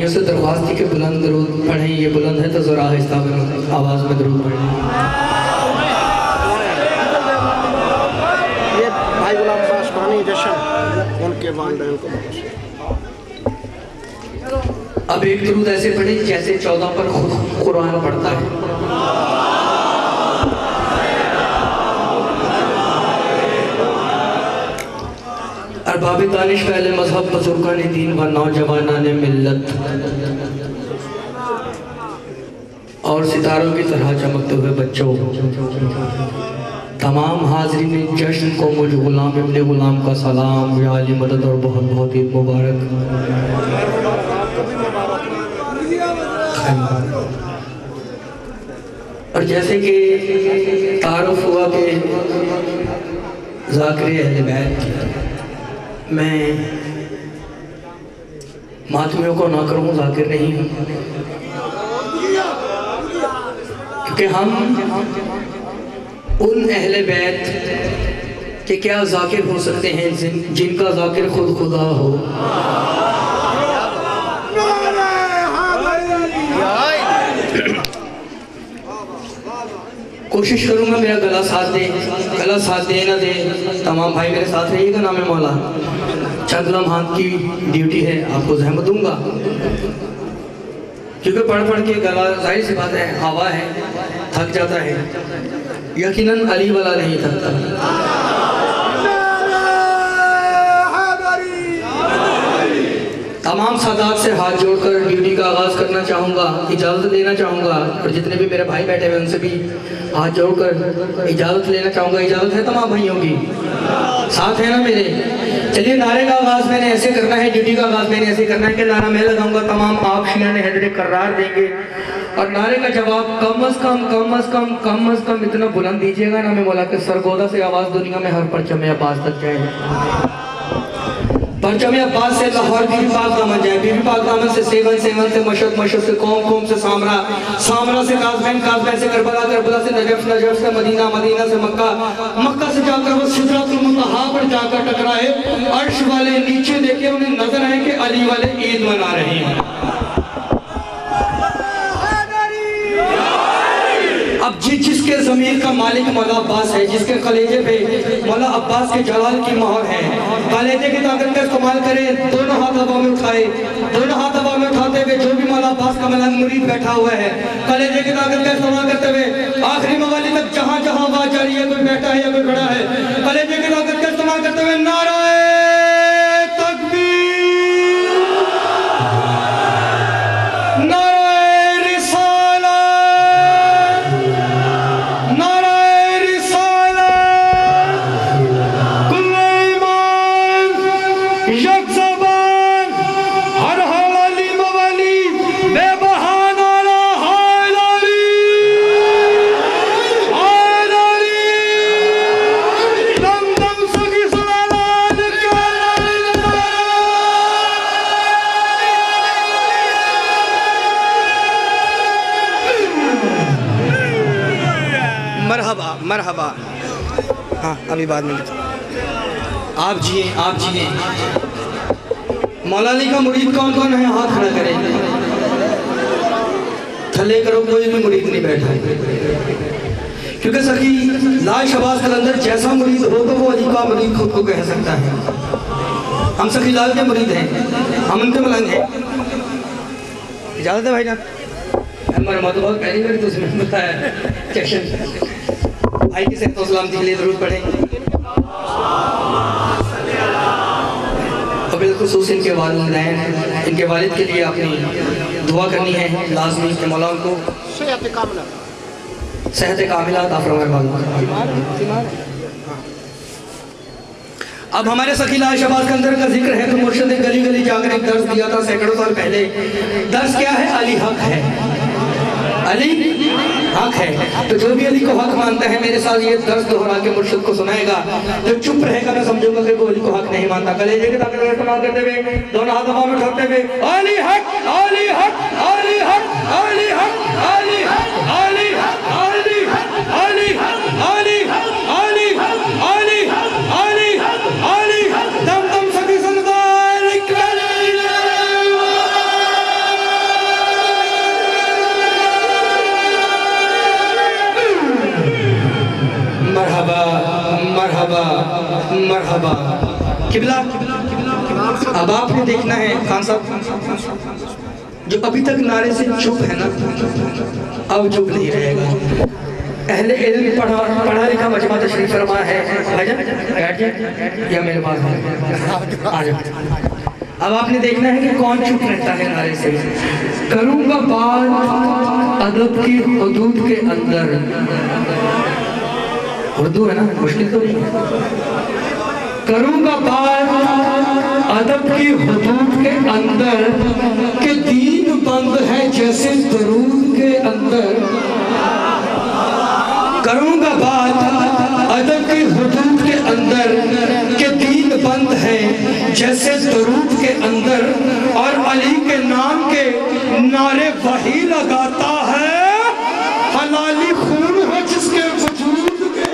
بھائیوں سے درخواست تھی کہ بلند درود پڑھیں، یہ بلند ہے تو ذرا آہستہ آواز میں درود پڑھیں۔ یہ بھائی غلام پاسبانی جشن ان کے والدین کو اب ایک درود ایسے پڑھیں جیسے 14 پر خود قرآن پڑھتا ہے۔ ارباب دانش اہل مذہب بزرگان دین و نوجوانان ملت اور ستاروں کی طرح چمکتے ہوئے بچوں، تمام حاضرین جشن کو مجھ غلام ابن غلام کا سلام، یا علی مدد اور بہت بہت عید مبارک۔ اور جیسے کہ تعارف ہوا کہ ذاکر اہل بیت، میں ماتمیوں کو نہ کروں، ذاکر نہیں ہوں، کیونکہ ہم ان اہل بیت کہ کیا ذاکر ہو سکتے ہیں جن کا ذاکر خود خدا ہو۔ کوشش کروں گا میرا گلا ساتھ دے، گلا ساتھ دے نہ دے، تمام بھائی میرے ساتھ رہیے گا، نام مولا۔ چند لمحات کی ڈیوٹی ہے، آپ کو زحمت دوں گا، کیونکہ پڑھ پڑھ کے گلا ظاہر سی بات ہے، ہوا ہے، تھک جاتا ہے، یقیناً علی والا نہیں تھکتا۔ تمام سادات سے ہاتھ جوڑ کر ڈیوٹی کا آغاز کرنا چاہوں گا، اجازت لینا چاہوں گا، اور جتنے بھی میرے بھائی بیٹھے ہوئے ان سے بھی ہاتھ جوڑ کر اجازت لینا چاہوں گا۔ اجازت ہے تمام بھائیوں کی؟ ساتھ ہے نا میرے؟ چلیے نعرے کا آغاز میں نے ایسے کرنا ہے، ڈیوٹی کا آغاز میں نے ایسے کرنا ہے کہ نعرہ میں لگاؤں گا، تمام آپ شیعہ نے حیدر قرار دیں گے، اور نعرے کا جواب کم از کم اتنا بلند دیجیے گا نام مولا کہ سرگودا سے آواز دنیا میں ہر پرچم عباس تک جائے گا۔ پرچم عباس سے لاہور بی بی پاک دامن جائے، بی بی پاک دامن سے سیون سے مشرق سے قوم سے سامرہ سے قازمین سے کربلا سے نجف سے مدینہ سے مکہ سے جا کر وہ سدرۃ المنتہا پر جا کر ٹکرائے، عرش والے نیچے دیکھے انہیں نظر آئے کہ علی والے عید منا رہے ہیں۔ اب جس کے ضمیر کا مالک مولا عباس ہے، جس کے کلیجے پہ مولا عباس کے جلال کی مہر ہے، کلیجے کی طاقت کا استعمال کرے، دونوں ہاتھ ہوا میں اٹھائے، دونوں ہاتھ ہوا میں اٹھاتے ہوئے جو بھی مولا عباس کا ملنگ مرید بیٹھا ہوا ہے، کلیجے کی طاقت کا استعمال کرتے ہوئے آخری موالی تک جہاں آواز جاری ہے، کوئی بیٹھا ہے یا کوئی کھڑا ہے، کلیجے کی طاقت کا استعمال کرتے ہوئے نعرہ مرحبا۔ ہاں ابھی بعد میں آپ جیئے۔ مولا علی کا مرید کون کون ہے؟ ہاتھ کھڑا کریں، تھلے کرو، کوئی بھی مرید نہیں بیٹھا، کیونکہ سخی لا شباز قلندر جیسا مرید ہو تو وہ علی کا مرید خود کو کہہ سکتا ہے۔ ہم سخی لال کے مرید ہیں، ہم ان کے ملنگ ہیں۔ اجازت ہے بھائی جان؟ مرحبا تو بہت پہلی بار تو اس میں بتایا چیکشن بھائی کی صحت و سلامتی کے لیے درود پڑھیں، اور بالخصوص ان کے والدین، ان کے والد کے لیے اپنی دعا کرنی ہے لازمی کہ مولا ان کو صحت کاملہ عطا فرمائے۔ اب ہمارے سخی لا شباز کے اندر کا ذکر ہے تو مرشد نے گلی گلی جا کر ایک درس دیا تھا سینکڑوں سال پہلے۔ درس کیا ہے؟ علی حق ہے، علی حق ہے۔ تو جو بھی علی کو حق مانتا ہے میرے ساتھ یہ درس دہرا کے مرشد کو سنائے گا، جو چپ رہے گا میں سمجھوں گا کہ وہ علی کو حق نہیں مانتا۔ کلیجے کے طاقت کا استعمال کرتے ہوئے دونوں ہاتھ ہوا میں اٹھاتے ہوئے علی حق، علی حق، علی حق، علی حق، علی حق، علی حق، علی حق، علی حق، علی حق، علی حق، علی حق، علی حق، علی حق، دم دم سخی سردار مرحبا مرحبا قبلہ اب آپ نے دیکھنا ہے خان صاحب جو ابھی تک نعرے سے چپ ہے نا اب چپ نہیں رہے گا اہل علم پڑھا لکھا مجمع تشریف فرما ہے بھائی بیٹھ جائے یا میرے پاس آ جاؤ اب آپ نے دیکھنا ہے کہ کون چپ رہتا ہے نعرے سے کروں گا بات ادب کی حدود کے اندر اردو ہے نا مشکل تو نہیں کروں گا بات ادب کی حدود کے اندر کہ دین بند ہے جیسے درود کے اندر کروں گا بات ادب کی حدود کے اندر کہ دین بند ہے جیسے درود کے اندر اور علی کے نام کے نعرے وہی لگاتا ہے حلالی خون ہو جس کے وجود کے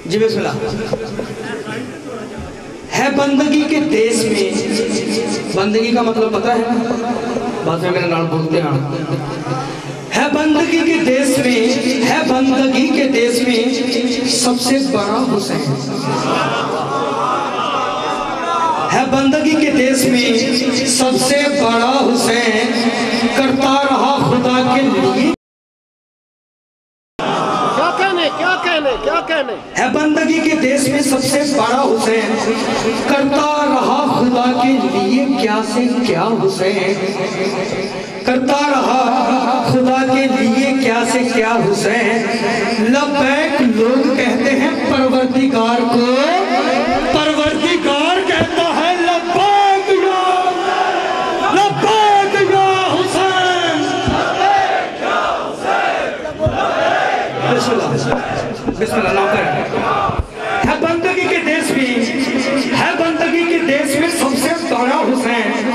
جی بسم اللہ ہے بندگی کے دیس میں بندگی کا مطلب پتہ ہے بعد میں میرے نام بولتے ہیں ہے بندگی کے دیس میں ہے بندگی کے دیس میں سب سے بڑا حسین ہے بندگی کے دیس میں سب سے بڑا حسین کرتا رہا خدا کے لیے کیا کہنے ہے بندگی کے دیس میں سب سے بڑا حسین کرتا رہا خدا کے لیے کیا سے کیا حسین کرتا رہا خدا کے لیے کیا سے کیا حسین لبیک لوگ کہتے ہیں پروردگار کو پروردگار کہتا ہے لبیک یا حسین بسم اللہ بسم اللہ نوکر ہے بندگی کے دیس میں ہے بندگی کے دیس میں سب سے بڑا حسین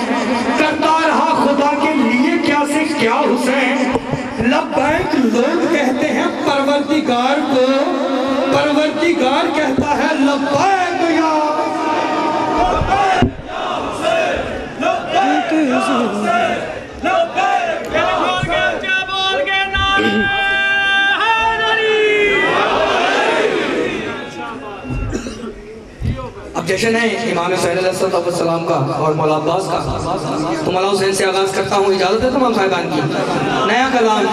کرتا رہا خدا کے لیے کیا سے کیا حسین لبیک لوگ کہتے ہیں پروردگار کو پروردگار کہتا ہے لبیک یا اب جشن ہے امام حسین علیہ السلام کا اور مولا عباس کا تو مولا حسین سے آغاز کرتا ہوں اجازت ہے تمام صاحبان کی نیا کلام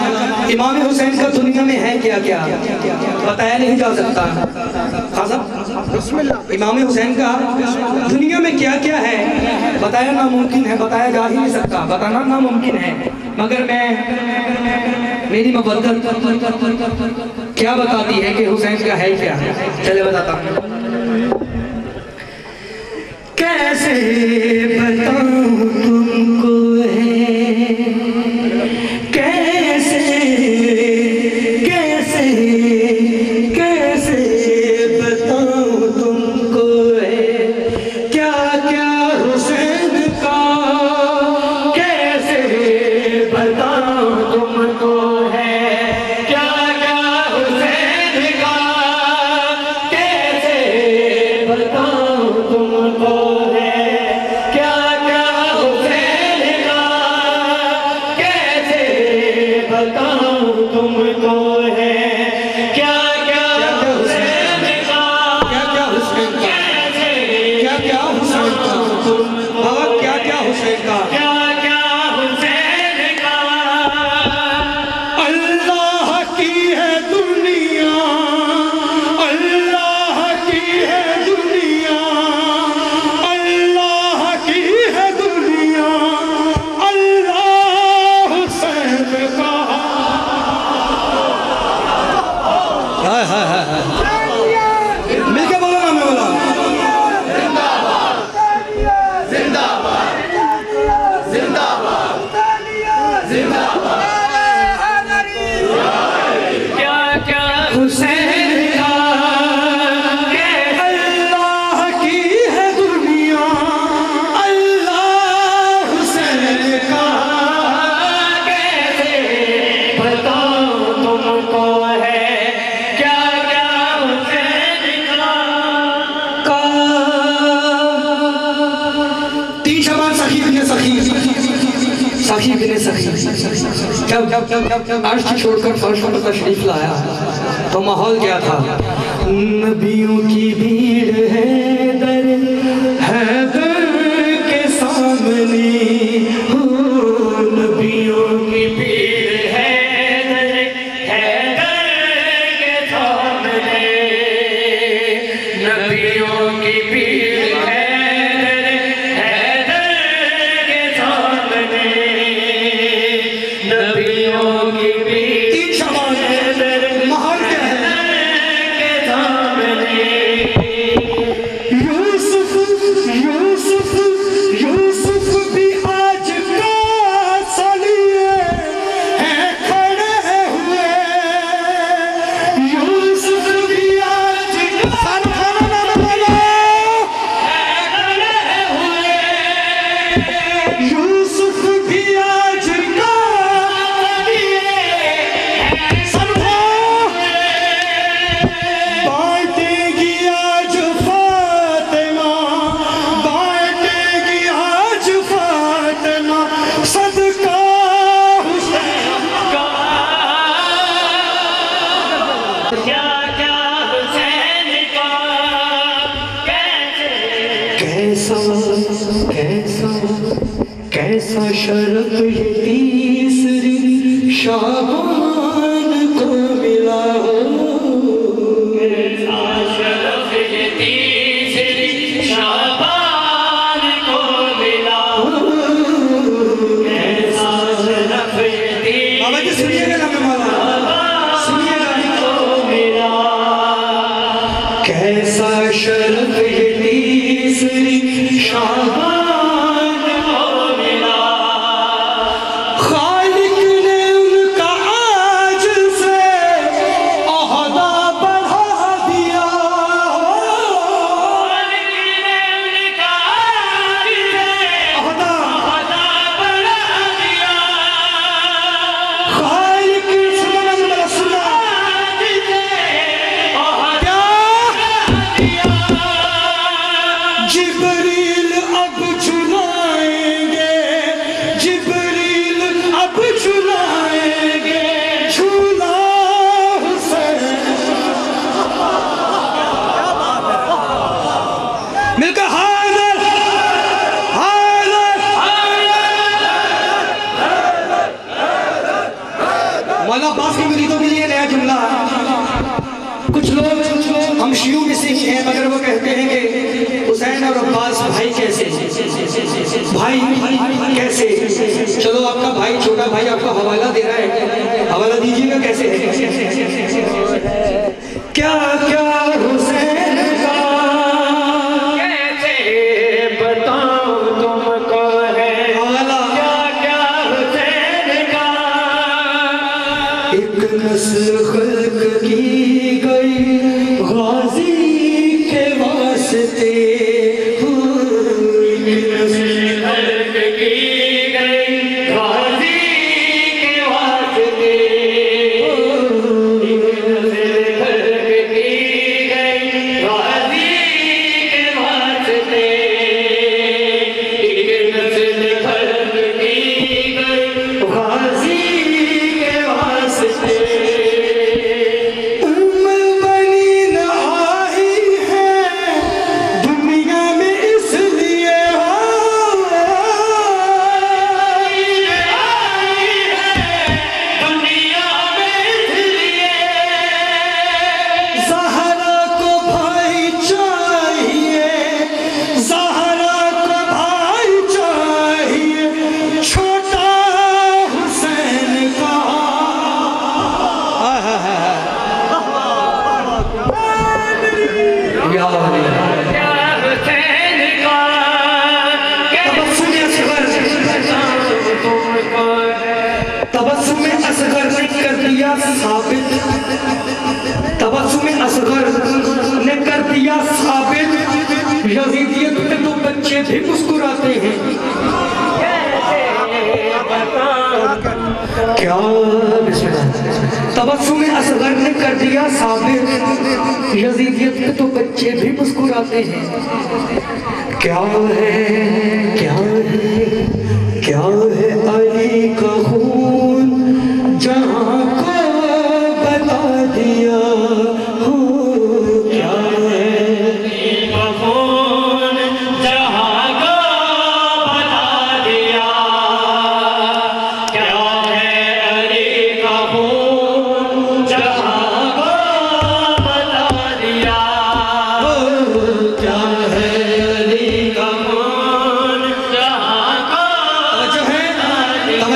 امام حسین کا دنیا میں ہے کیا کیا بتایا نہیں جا سکتا امام حسین کا دنیا میں کیا کیا ہے بتایا ناممکن ہے بتایا جا ہی نہیں سکتا بتانا ناممکن ہے مگر میں میری مبادت کیا بتاتی ہے کہ حسین کا ہے کیا چلے بتاتا ہوں کیسے بتاؤں تم کو ہے کیسے کیسے کیسے بتاؤں تم کو ہے کیا کیا حسین کا کیسے بتاؤں تم کو ہے کیا کیا حسین کا کیسے بتاؤں تم کو ہے کیا کیا اشکی بن سخی جب عرش چھوڑ کر فرش پر تشریف لایا تو ماحول کیا تھا؟ نبیوں کی بھیڑ ہے در حیدر کے سامنے، نبیوں کی بھیڑ ہے در حیدر کے سامنے، نبیوں کی بھیڑ ہے در حیدر کے سامنے، نبیوں کی بھیڑ تین شمال ہے در ماحول کیا ہے کیسا شرف یہ تیسری شعبان کو ملا ہو، کیسا شرف یہ تیسری شعبان کو ملا ہو، کیسا شرف یہ تیسری بابا جی سنیے گا نام مولا سنیے گا کو ملا، کیسا شرف یہ تیسری شعبان مولا عباس کی مریدوں کے لیے نیا جملہ، کچھ لوگ ہم شیعوں میں سے ہیں مگر وہ کہتے ہیں کہ حسین اور عباس بھائی کیسے، بھائی کیسے؟ چلو آپ کا بھائی چھوٹا بھائی آپ کو حوالہ دے رہا ہے، حوالہ دیجیے گا کیسے ہے؟ کیا کیا حسین کا کیسے بتاؤں تم کو ہے حوالہ، کیا کیا حسین کا ایک نسل خلق کی گئی غازی کے واسطے، ایک نسل خلق کی گئی غازی کے واسطے، ایک نسل خلق کی گئی غازی کے واسطے، ایک نسل خلق کی گئی غازی کے واسطے، تبسم اصغر نے کر دیا ثابت، تبسم اصغر نے کر دیا ثابت، یزیدیت میں تو بچے بھی مسکراتے ہیں، کیا بسم اللہ، تبسم اصغر نے کر دیا ثابت، یزیدیت میں تو بچے بھی مسکراتے ہیں، کیا ہے کیا ہے کیا ہے علی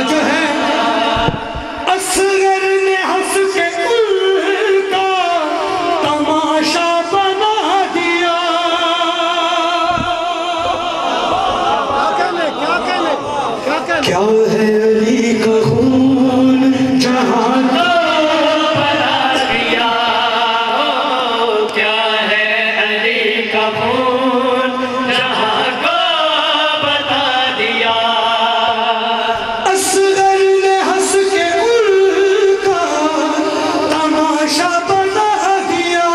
جو ہے اصغر نے ہنس کے ان کا تماشا بنا دیا. کیا ہے علی کا خون جہاں کا بنا دیا. کیا ہے علی کا خون جہاں کا بتا دیا. اصغر نے ہنس کے ان کا تماشا بنا دیا.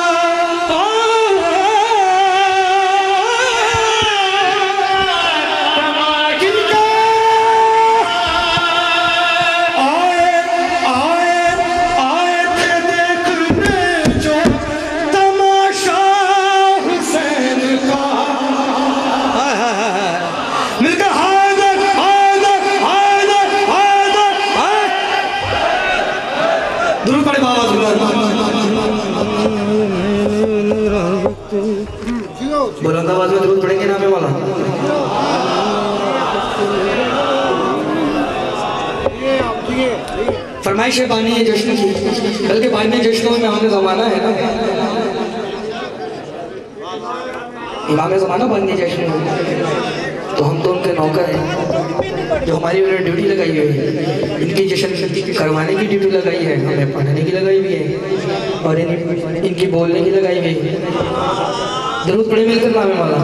بلند آواز میں درود پڑھیں گے نامے والا. فرمائش بانی ہے جشن کی، بلکہ بانی جشنوں میں آنے زمانہ ہے نا. امام زمانہ بانی جشن میں تو ہم تو ان کے نوکر ہیں جو ہماری انہوں نے ڈیوٹی لگائی ہوئی ہے. ان کی جشن کروانے کی ڈیوٹی لگائی ہے، ہمیں پڑھنے کی لگائی ہوئی ہے اور ان کی بولنے کی لگائی ہوئی ہے. درود پڑھیں مل کر نامے والا.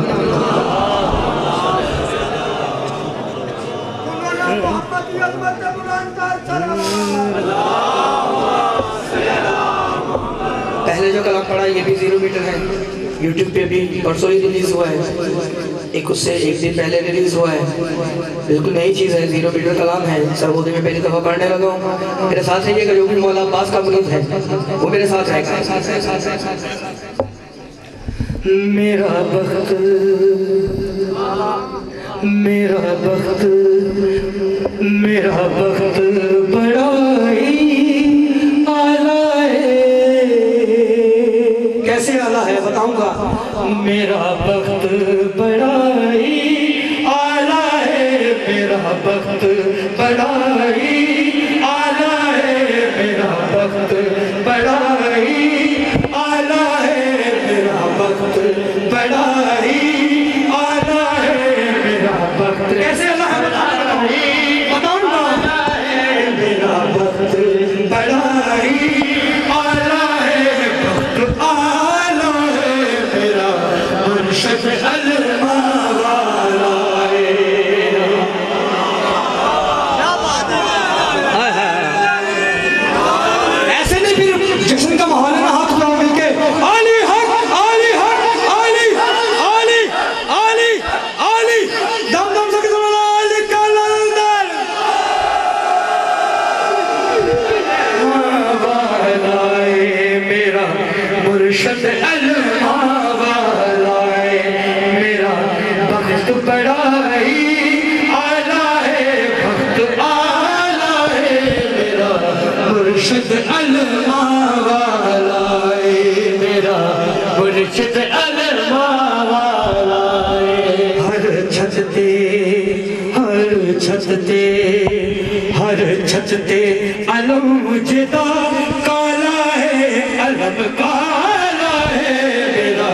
پہلے جو کلام پڑھا یہ بھی 0 میٹر ہے. یوٹیوب پہ بھی پرسوں ہی ریلیز ہوا ہے، ایک اس سے ایک دن پہلے ریلیز ہوا ہے. بالکل نئی چیز ہے، 0 میٹر کلام ہے. سرگودی میں پہلی دفعہ پڑھنے لگا ہوں. میرے ساتھ رہیے گا، جو بھی مولا عباس کا مرید ہے وہ میرے ساتھ رہے گا. میرا بخت میرا بخت میرا بخت بڑا ہی اعلیٰ ہے. کیسے اعلیٰ ہے بتاؤں گا. میرا بخت بڑا ہی اعلیٰ ہے. میرا بخت بڑا ہی اعلیٰ ہے. میرا بخت بڑا ہی اعلیٰ ہے. میرا بخت بڑا ہی اعلیٰ ہے. میرا بخت کیسے اللہ ہے بتاؤں گا. میرا بخت بڑا ہی اعلیٰ ہے. بخت اعلیٰ ہے. میرا مرشد علماء والا ہے. ایسے نہیں پھر جشن کا ماحول ہے نا. ہاتھ اٹھاؤ مل کے علی حق علی حق علی علی علی علی. دم دم سے کسی والا علی کا لندر والا ہے. میرا مرشد علماء والا ہے. میرا بخت بڑا ہی اعلیٰ ہے. بخت اعلیٰ ہے. میرا مرشد علماء والا ہے. میرا مرشد علماء والا ہے. ہر چھت تے ہر چھت تے ہر چھت تے علم جدا کالا ہے. علم کالا ہے. میرا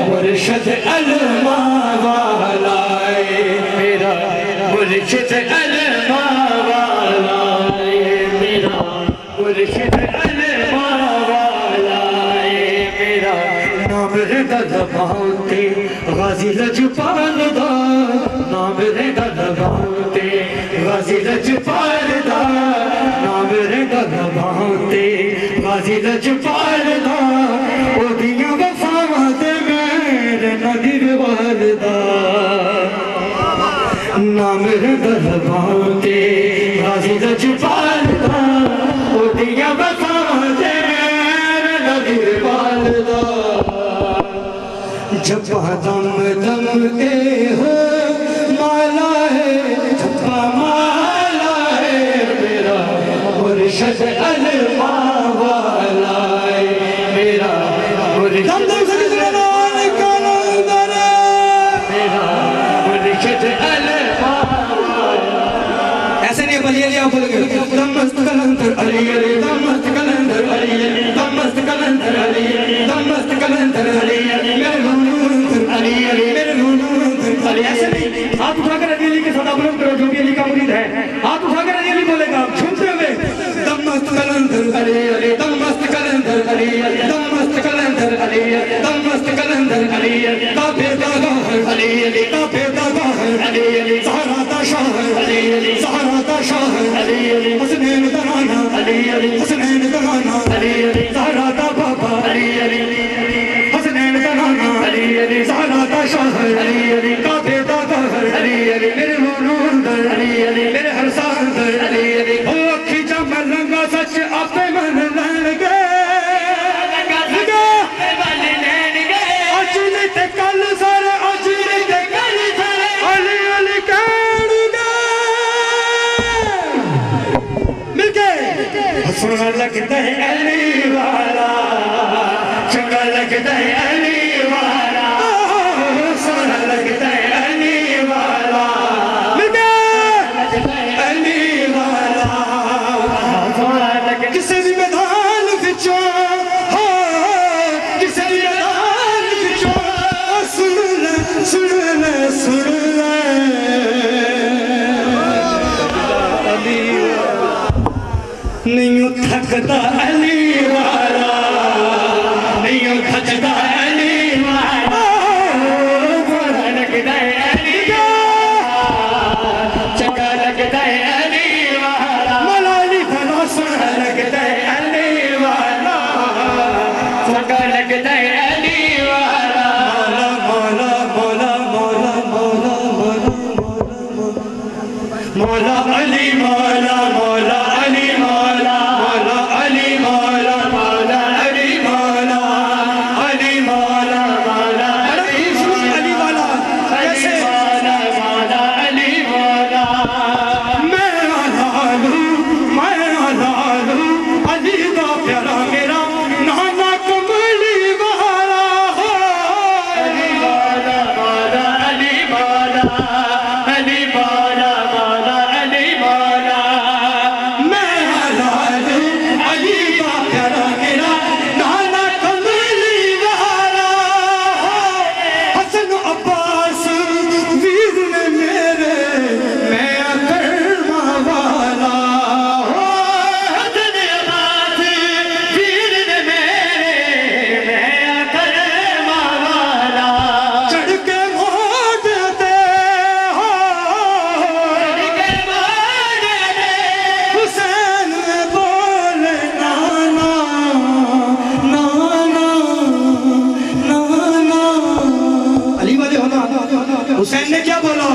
مرشد علماء والا ہے. میرا مرشد علماء والا ہے. میرا مرشد علماء والا ہے. میرا نام رضا زبان تے غازی لجپال دا. نام رضا زبان تے غازی لجپال دا. نام رضا زبان تے غازی لجپال دا. او دیاں وفاواں تے میرے نبی والدا. نام رضا زبان تے غازی لجپال دا. او دیاں وفاواں تے میرے نبی والدا. جپا دم دم اے ہو مالا ہے. جپا مالا ہے. میرا مرشد علماء والا ہے. میرا مرشد دم دم سے کس رنال کا نندر. میرا مرشد علماء والا. ایسے نہیں بلی علی آپ بولیں گے دمست کلندر علی علی دمست کلندر علی علی دمست کلندر علی علی دمست کلندر علی علی میرے نور علی علی میرے نور علی. ایسے نہیں ہاتھ اٹھا کر علی علی کے ساتھ بلند کرو جو بھی علی کا مرید ہے. ہاتھ اٹھا کر علی علی بولے گا جھومتے ہوئے دمست کلندر علی علی دمست کلندر علی علی دمست کلندر علی علی دمست کلندر علی علی کعبے کا گوہر علی علی کعبے کا گوہر علی علی زہرا کا شوہر علی علی زہرا کا شوہر علی علی حسنین ترانہ علی علی حسنین ترانہ علی علی زہرا کا بابا علی علی حسنین ترانہ علی علی زہرا کا شوہر علی علی کعبے کا گوہر علی علی میرے نور در علی علی میرے ہر سان در علی علی او اکھی جمع رنگا سچ آپے من لین گے کل سارے اجری تے کل سارے علی علی کہن گے مل کے سونا لگتا ہے علی والا چنگا لگتا ہے علی والا سونا لگتا ہے علی والا مل کے علی والا سونا لگتا کسی بھی میدان بچوں نہیں تھکتا علی والا نہیں تھکتا علی والا بڑا لگتا ہے علی چکا لگتا ہے علی والا مولا علی بڑا سونا لگتا ہے علی والا چکا لگتا ہے علی والا مولا مولا مولا مولا مولا مولا علی مولا مولا علی مولا حسین نے کیا بولا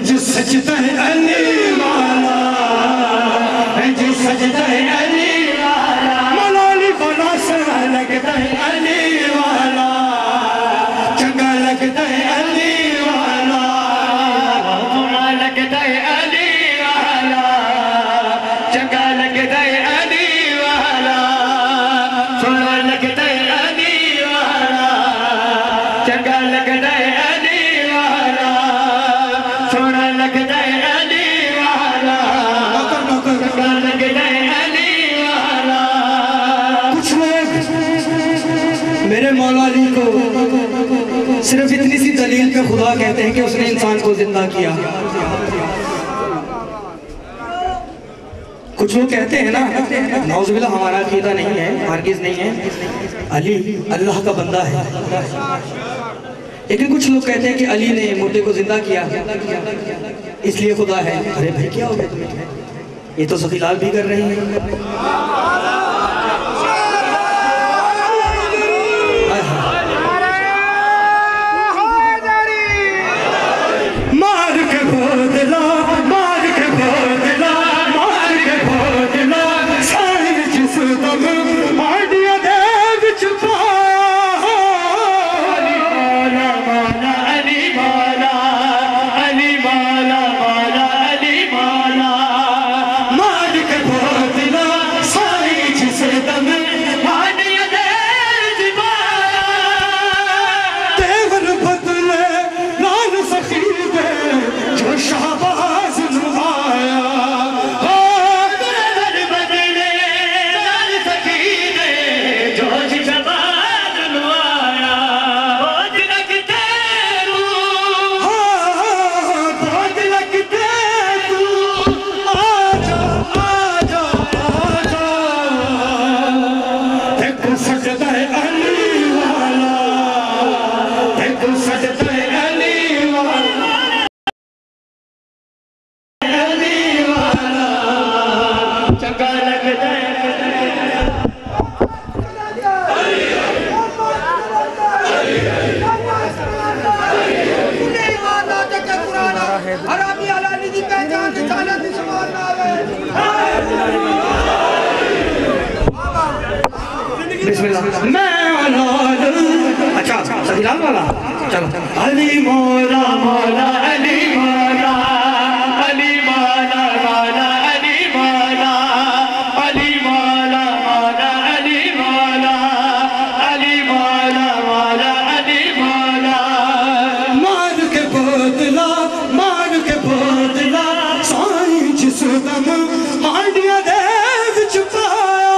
جو سجدہ ہے علی والا جو سجدہ ہے علی والا مولا علی بنا سنا لگتا ہے علی والا چنگا لگتا ہے علی والا سنا لگتا ہے علی والا چنگا لگتا ہے علی والا سنا لگتا ہے علی والا چنگا لگتا ہے میرے مولا علی کو صرف اتنی سی دلیل پہ خدا کہتے ہیں کہ اس نے انسان کو زندہ کیا. کچھ لوگ کہتے ہیں نا نعوذ باللہ ہمارا عقیدہ نہیں ہے ہرگز نہیں ہے علی اللہ کا بندہ ہے لیکن کچھ لوگ کہتے ہیں کہ علی نے مردے کو زندہ کیا اس لیے خدا ہے. ارے بھائی کیا ہو گیا تمہیں یہ تو سخی لال بھی کر رہے ہیں. بسم اللہ میں اولاد اچھا سجلال والا چلو علی مولا مولا علی مولا علی مولا مولا علی مولا علی مولا مولا علی مولا علی مولا مولا علی مولا مار کے بودلا سائیں جس دم ہانڈیاں دے وچ پایا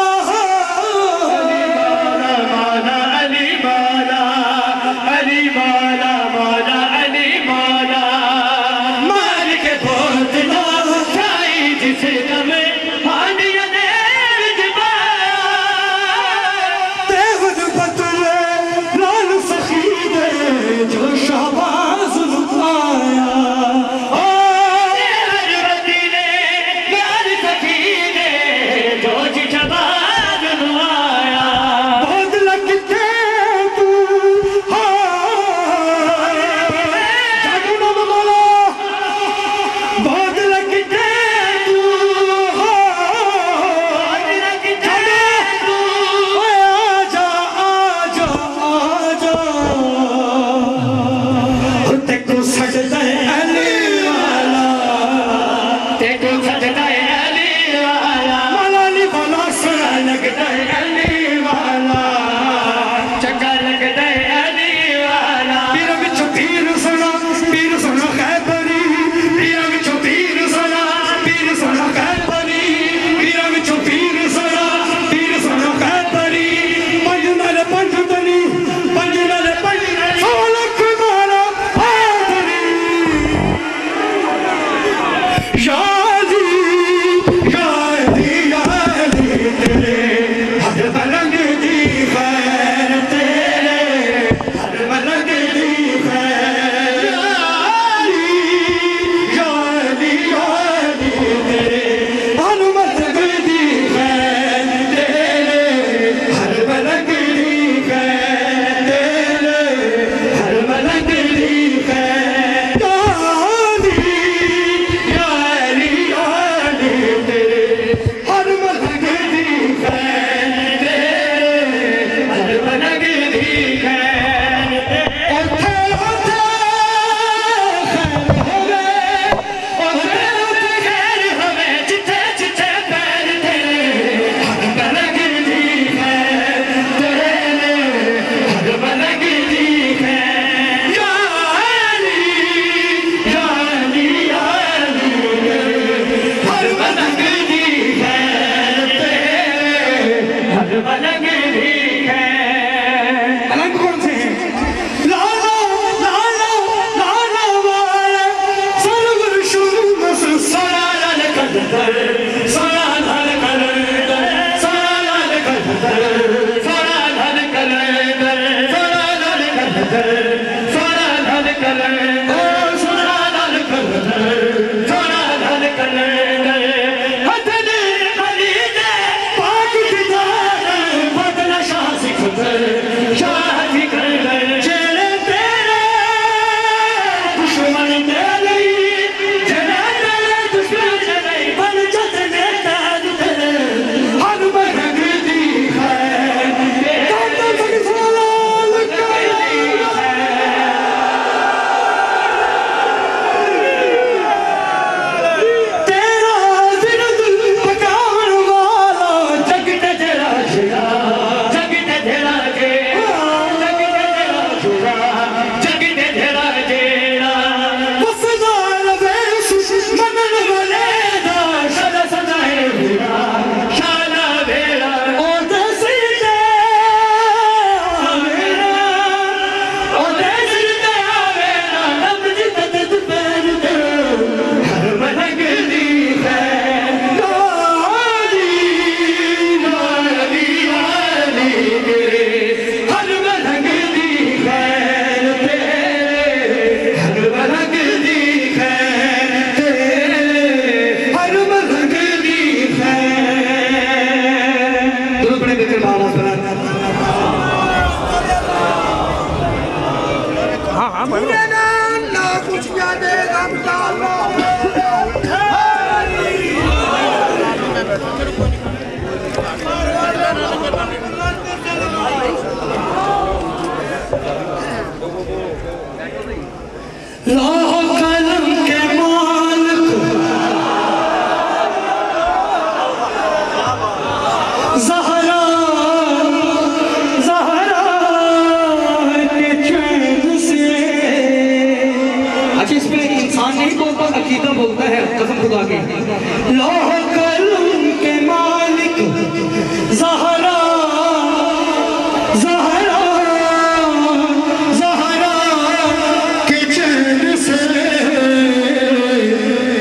گے لوح قلم کے مالک زہرا زہرا زہرا کے چین سے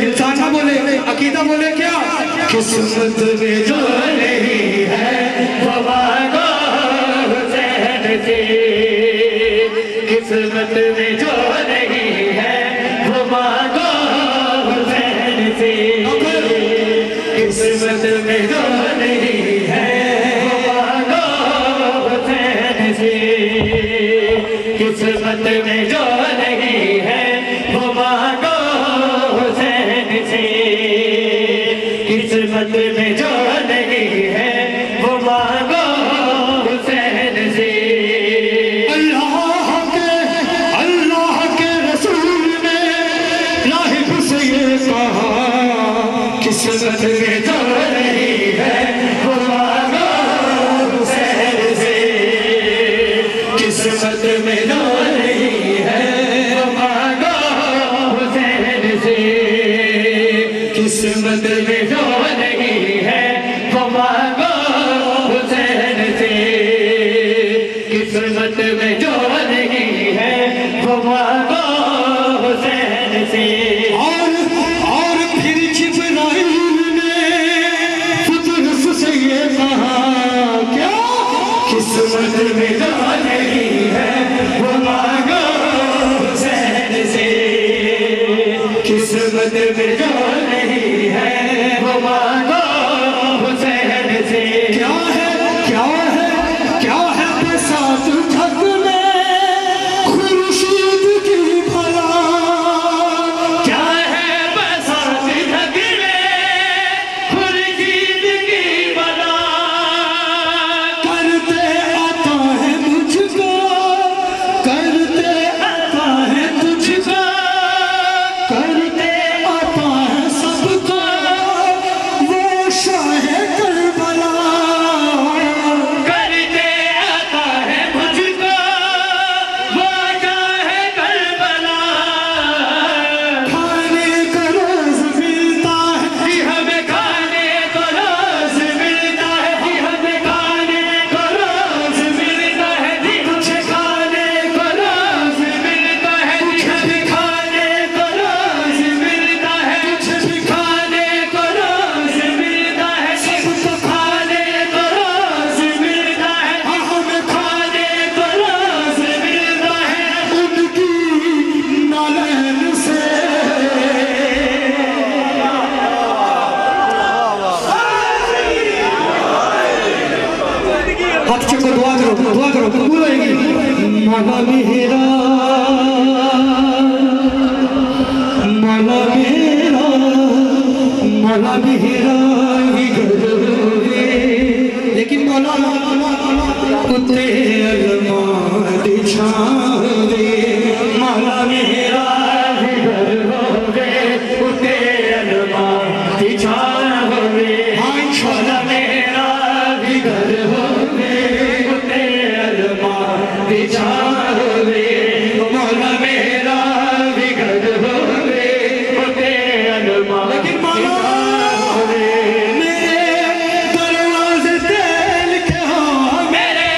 انسان نہ بولے عقیدہ بولے کیا قسمت میں جو نہیں ہے وہ مانگو حسین سے قسمت میں جو نہیں ہے وہ مانگو حسین سے قسمت میں جو نہیں ہے وہ مانگو حسین سے قسمت میں جو نہیں ہے وہ مانگو حسین سے قسمت میں جو نہیں ہے وہ مانگو حسین سے اللہ کے رسول نے لاحق سے یہ کہا قسمت میں جو نہیں ہے وہ مانگو حسین سے قسمت میں جو نہیں ہے وہ مانگو حسین سے قسمت میں جو نہیں ہے وہ مانگو حسین سے قسمت میں جو نہیں ہے وہ مانگو حسین سے اور پھر جبرائیل نے فطرت سے یہ کہا کیا قسمت میں جو نہیں ہے وہ مانگو حسین سے قسمت میں جو نہیں ہے وہ مانگو حسین سے کیا ہے بساط جھگ میں خورشید کی بھلا کیا ہے بساط جھگ میں خورشید کی بھلا کرتے آتا ہے مجھ کو کرتے آتا ہے تجھ کو کرتے آتا ہے سب کو وہ شاہ کربلا کرتے آتا ہے مجھ کو وہ شاہ کربلا کھانے کو روز ملتا ہے جی ہمیں کھانے کو روز ملتا ہے جی ہمیں کھانے کو روز ملتا ہے جی مجھے کھانے کو روز ملتا ہے جی ہمیں کھانے کو روز ملتا ہے مجھے کھانے کو روز ملتا ہے سب کو کھانے کو روز ملتا ہے ہمیں کھانے کو روز ملتا ہے ان کی نالین سے ہاتھ چکو دعا کرو قبول ہوئے گی مولا میرا مولا میرا مولا میرا ہی گھر ہوئے لیکن مولا کتے علمات چھاوے مولا میرا ہی گھر ہوئے کتے علمات چھاوے مولا میرا بھی گھر ہوئے کتے علمات چھاوے مولا میرا بھی گھر ہوئے کتے علمات لیکن مولا میرے دروازے دل کے ہاں میرے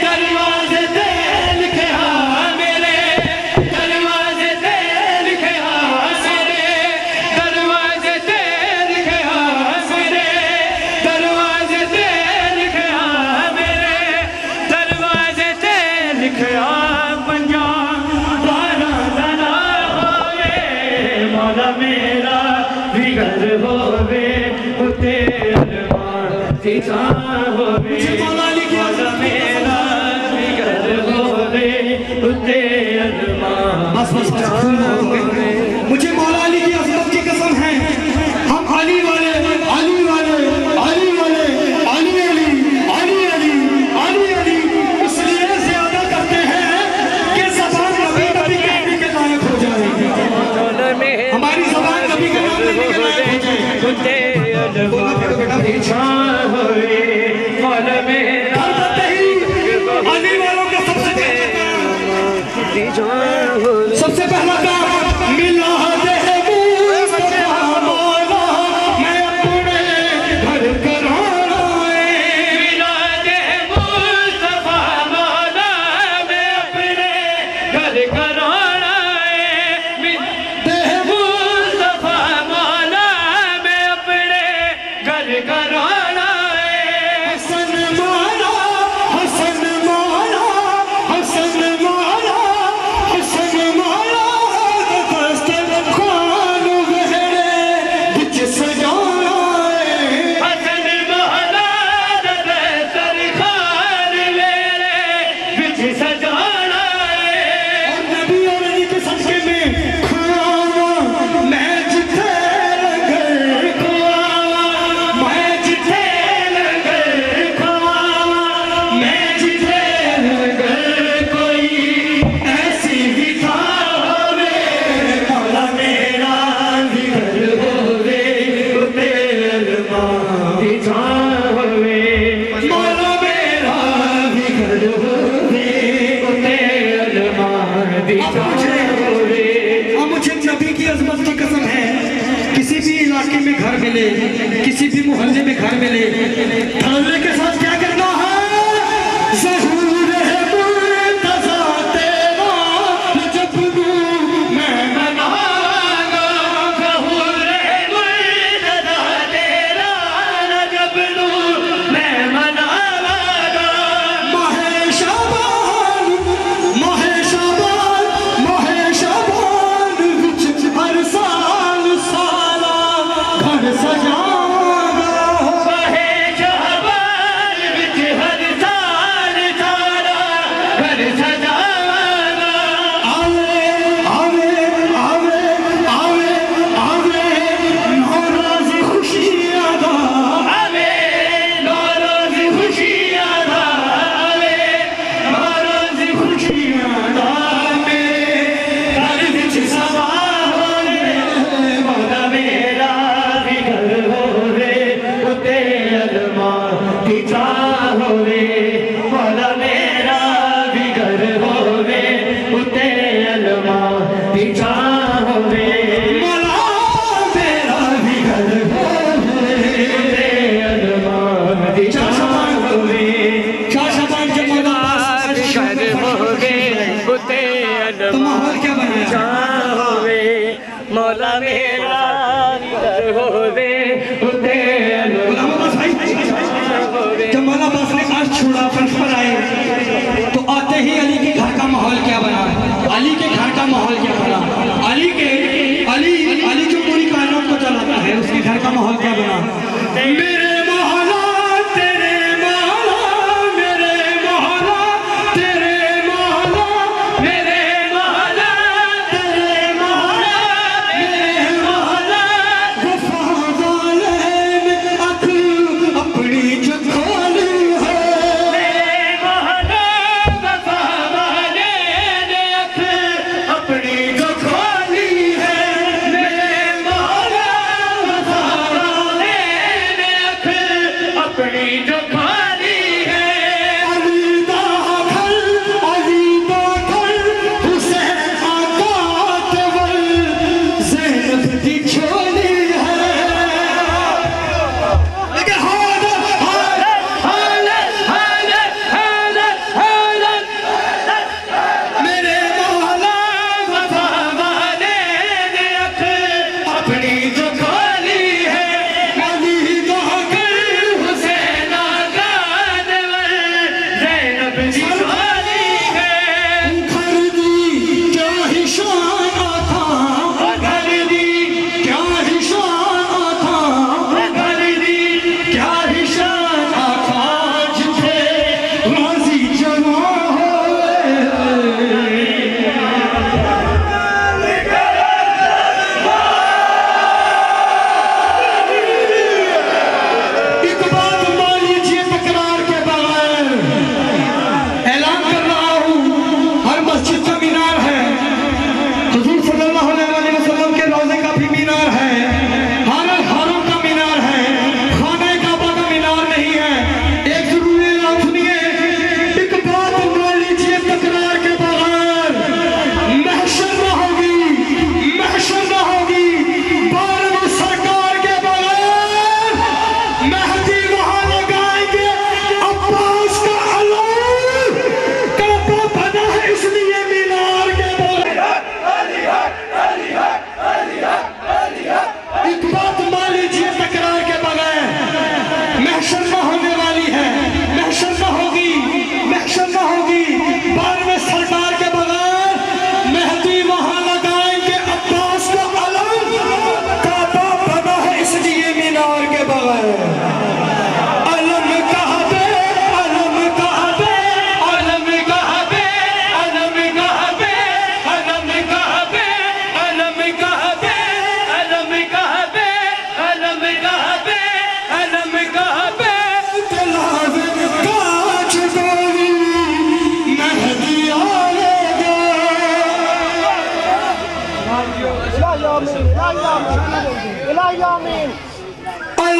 دروازے دل کے ہاں میرے دروازے دل کے ہاں میرے دروازے دل کے ہاں میرے دروازے دل کے ہاں میرے دروازے دل کے ہاں پنجاب بارہ دنا ہوئے مولا میرا بھی گھر ہوئے کتے علمات چھاوے مولا میرا بھی گھر ہوئے کتے علمات چھاوے مجھے مولا علی کی عظمت کی قسم ہے ہم علی والے علی والے علی والے علی علی علی علی علی علی اس لیے زیادہ کرتے ہیں کہ زبان کبھی کبھی کہنے کے لائق ہو جائے ہماری زبان کبھی کبھی کہنے کے لائق ہو جائے مولا میرا علی والوں کا سب سے سب سے پہلا کام ملا دے مولا کا رونا حسن مولا حسن مولا حسن مولا حسن مولا دسترخوان وہڑے بچ سجانا حسن مولا دسترخوان وہڑے بچ سجانا اور نبی اور علی کے صدقے میں کھواوا میں جتھے لنگر کھواوا میں جتھے لنگر کھواوا میں جتھے لنگر کوئی ایسی بھی تھا ہوئے مولا میرا بھی گھر ہوئے اتے علماء بھی تھا ہوئے مولا میرا بھی گھر ہوئے اتے علماء بھی تھا ہوئے اب مجھے نبی کی عظمت کی قسم ہے کسی بھی علاقے میں گھر ملے کسی بھی محلے میں گھر ملے دھڑلے کے ساتھ کیا کرنا ہے ظہور ہے مرتضی تیرا جب میں منانا ظہور ہے مرتضی تیرا جب میں منانا ماہ شعبان ماہ شعبان ماہ شعبان وچ ہر سال سالہ گھر سجانا بہے شعبان وچ ہر سال سالہ گھر سجانا آوے آوے آوے آوے آوے نوروز خوشیاں دا آوے نوروز خوشیاں دا آوے نوروز خوشیاں دا میرے گھر وچ سوا ہوئے مولا میرا بھی گھر ہووے اتے علماء دی جاں ہووے مولا میرا بھی گھر ہووے اتے علماء دی جاں ہووے مولا میرا بھی گھر ہوئے اتے علماء دی جاں ہووے شاہ شبان کے مولا بھی گھر ہووے اتے تو علماء ماحول کیا بنایا جاں ہووے مولا میرا بھی گھر ہووے اتے غلام عباس بھائی جب مولا عباس نے عرش چھوڑا فرش پر آئے تو آتے ہی علی کے گھر کا ماحول کیا بنا علی کے گھر کا ماحول کیا بنا علی جو پوری کائنات کو چلاتا ہے اس کے گھر کا ماحول کیا بنا میرے مولا تیرے مولا میرے مولا تیرے مولا میرے مولا تیرے مولا میرے مولا وفا والے میں اکھ اپنی جو کھولی ہے میرے مولا وفا والے نے اکھ اپنی جو کھولی ہے میرے مولا وفا والے نے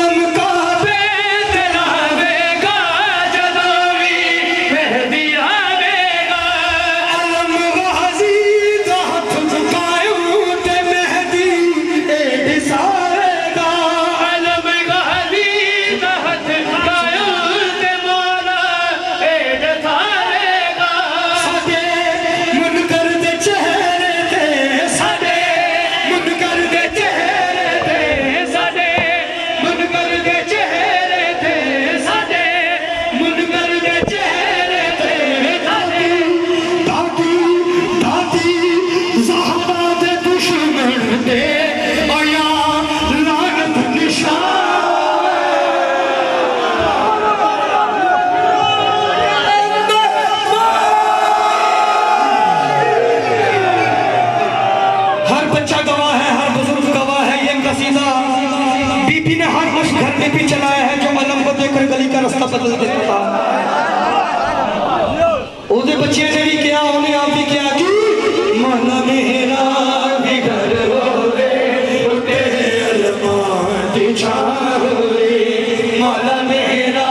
علم کعبے دلاوے گا جدوی مہدی آوے گا علم غازی دا ہتھ جھکایوں تے مہدی ایڈ سارے گا علم غازی دا ہتھ جھکایوں تے مولا ایڈ سارے گا ساڈے منکر دے چہرے تے ساڈے منکر دے چہرے تے ساڈے منکر دے چہرے تے ساڈے منکر دے چہرے تے داتی داتی زہرا دے دشمن دے آیا لعنت نشان ہر بچہ گواہ ہے ہر بزرگ گواہ ہے یہ قصیدہ بی بی نے ہر اس گھر میں بھی چلایا ہے جو علم کو دیکھ کر گلی کا رستہ بدل دیتا تھا اوہدے بچے نے بھی کیا انہیں آپ بھی کیا کی مولا میرا بھی گھر ہوئے اٹھے علمان دی چھاں ہوئے مولا میرا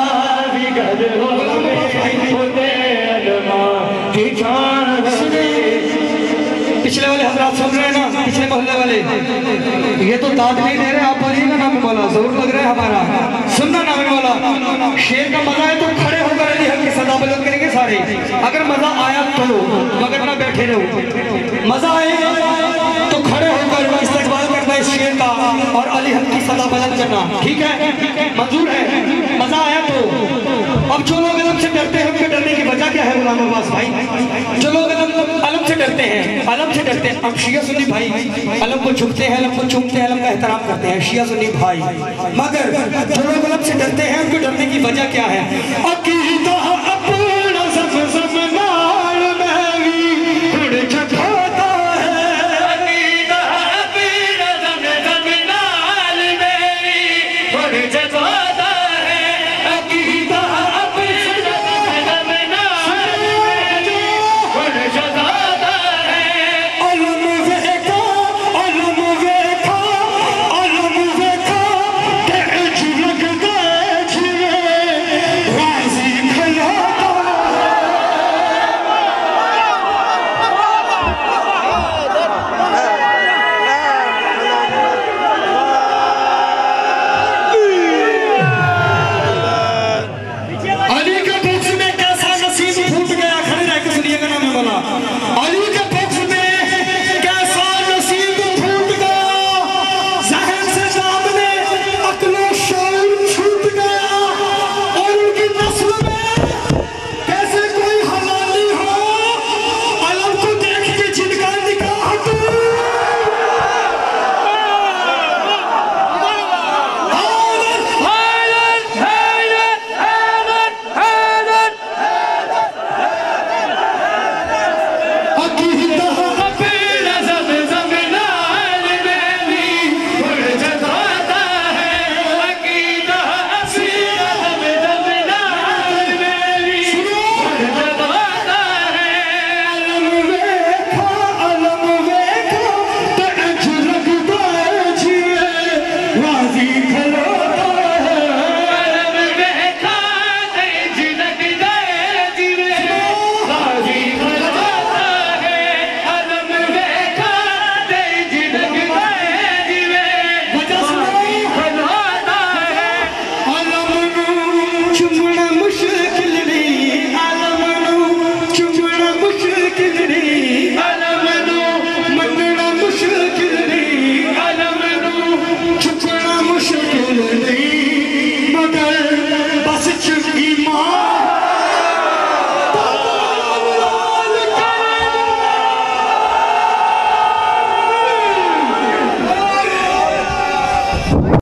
بھی گھر ہوئے اٹھے علمان دی چھاں ہوئے پچھلے والے حضرات سن رہے ہیں نا پچھلے محلے والے یہ تو داد نہیں دے رہے آپ بولیے گا نام مولا ضرور لگ رہا ہے ہمارا سننا نام مولا شیر کا مزہ ہے تو کھڑے ہو کر علی حق کی صدا بلند کریں گے سارے اگر مزہ آیا تو مگر نہ بیٹھے رہو مزہ آئے تو کھڑے ہو کر استقبال کرنا اس شیر کا اور علی حق کی صدا بلند کرنا ٹھیک ہے منظور ہے مزہ آیا تو اب جو لوگ علم سے ڈرتے ہیں ان کے ڈرنے کی وجہ کیا ہے غلام عباس بھائی جو لوگ علم سے ڈرتے ہیں علم سے ڈرتے ہیں ہم شیعہ سنی بھائی علم کو جھکتے ہیں علم کو چومتے ہیں علم کا احترام کرتے ہیں شیعہ سنی بھائی مگر جو لوگ علم سے ڈرتے ہیں ان کے ڈرنے کی وجہ کیا ہے عقیدہ اپنا زمزم نال مہوی اڑ جھکاتا ہے عقیدہ اپنا زمزم نال مہوی اڑ جھکاتا ہے عقیدہ اپنا زمزم نال مہوی اڑ جھکاتا ہے علم ویکھا تے اج لگدا جویں غازی کھلوتا علی کے بکس میں کیسا نصیب پھوٹ گیا کھڑے رہ کے سنیے گا نام مولا علی کے بکس میں کیسا نصیب پھوٹ گیا ذہن سے سامنے عقل و شعور چھوٹ گیا اور ان کی نسل میں کیسے کوئی حلالی ہو علم کو دیکھ کے جن کا نکاح دور عقیدہ اپنا زمزم نال مہوی اڑ جھکاتا ہے عقیدہ اپنا زمزم نال مہوی اڑ جھکاتا ہے علم ویکھا تے اج لگدا جویں غازی کھلوتا ہے علم ویکھا تے اج لگدا جویں غازی کھلوتا ہے علم ویکھا تے اج لگدا جویں غازی کھلوتا ہے علم نوں چومنا مشکل نہیں علم نوں چومنا مشکل نہیں علم نوں مننا مشکل نہیں علم نوں چکنا مشکل نہیں مگر بس ایمان